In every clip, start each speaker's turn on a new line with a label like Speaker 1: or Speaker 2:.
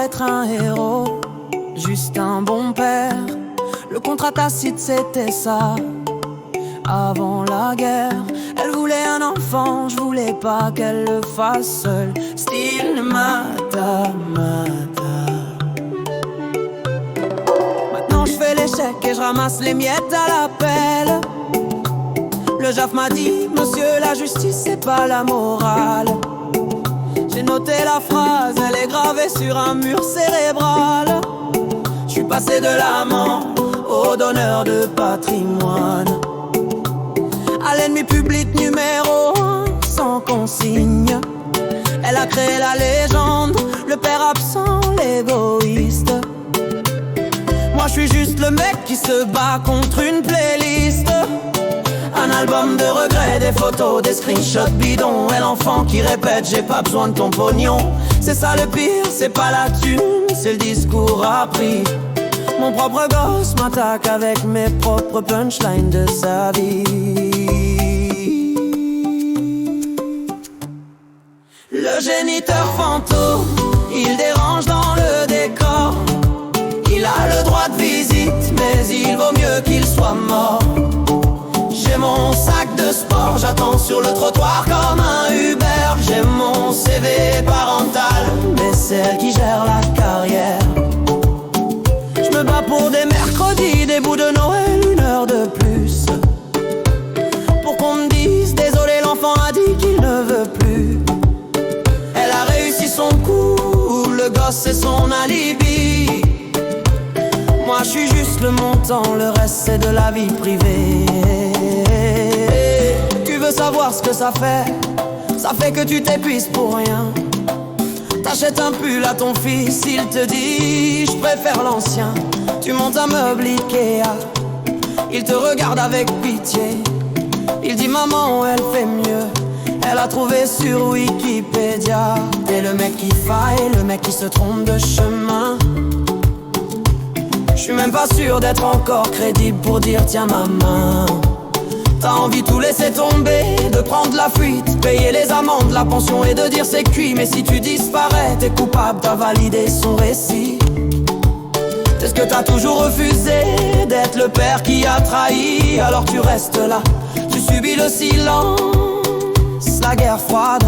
Speaker 1: être un héros, juste un bon père. Le contrat tacite c'était ça, avant la guerre. Elle voulait un enfant, je voulais pas qu'elle le fasse seule. Style mata. Maintenant je fais l'échec et je ramasse les miettes à la pelle. Le JAF m'a dit, monsieur la justice c'est pas la morale. J'ai noté la phrase, elle est gravée sur un mur cérébral. Je suis passé de l'amant au donneur de patrimoine, à l'ennemi public numéro 1 sans consigne. Elle a créé la légende, le père absent, l'égoïste. Moi je suis juste le mec qui se bat contre une playlist. Un album de regrets, des photos, des screenshots bidons. Et l'enfant qui répète j'ai pas besoin de ton pognon. C'est ça le pire, c'est pas la thune, c'est le discours appris. Mon propre gosse m'attaque avec mes propres punchlines de sa vie. Le géniteur fantôme, il dérange dans le décor. Il a le droit de visite, mais il vaut mieux qu'il soit mort. J'ai mon sac de sport, j'attends sur le trottoir comme un Uber. J'ai mon CV parental, mais c'est elle qui gère la carrière. Je me bats pour des mercredis, des bouts de Noël, une heure de plus, pour qu'on me dise désolé l'enfant a dit qu'il ne veut plus. Elle a réussi son coup, le gosse c'est son alibi. Moi je suis juste le montant, le reste c'est de la vie privée. Tu veux savoir ce que ça fait? Ça fait que tu t'épuises pour rien. T'achètes un pull à ton fils, il te dit je préfère l'ancien. Tu montes un meuble Ikea, il te regarde avec pitié. Il dit maman elle fait mieux, elle a trouvé sur Wikipédia. T'es le mec qui faille, le mec qui se trompe de chemin. Je suis même pas sûr d'être encore crédible pour dire tiens ma main. T'as envie de tout laisser tomber, de prendre la fuite, payer les amendes, la pension et de dire c'est cuit. Mais si tu disparais, t'es coupable, t'as validé son récit. Est-ce que t'as toujours refusé d'être le père qui a trahi? Alors tu restes là, tu subis le silence, la guerre froide.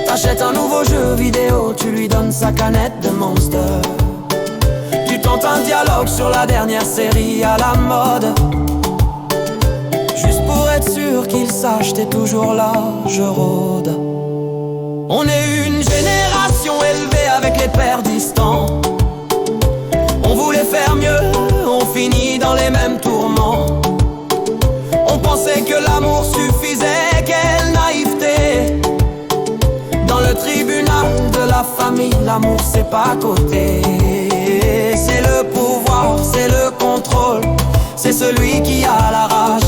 Speaker 1: T'achètes un nouveau jeu vidéo, tu lui donnes sa canette de Monster. Tu tentes un dialogue sur la dernière série à la mode, juste pour être sûr qu'il sache t'es toujours là, je rôde. On est une génération élevée avec les pères distants. On voulait faire mieux, on finit dans les mêmes tourments. On pensait que l'amour suffisait, quelle naïveté. Dans le tribunal de la famille, l'amour c'est pas côté. C'est le pouvoir, c'est le contrôle, c'est celui qui a la rage.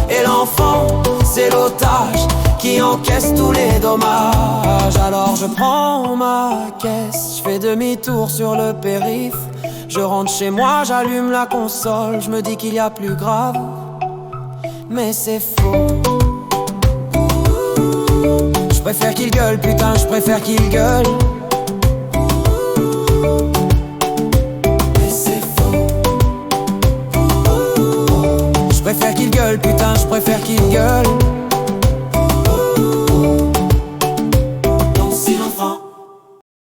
Speaker 1: Et l'enfant, c'est l'otage qui encaisse tous les dommages. Alors je prends ma caisse, je fais demi-tour sur le périph'. Je rentre chez moi, j'allume la console, je me dis qu'il y a plus grave, mais c'est faux. Je préfère qu'il gueule, putain, je préfère qu'il gueule. Mais c'est faux. Je préfère qu'il gueule, putain, je préfère qu'il gueule.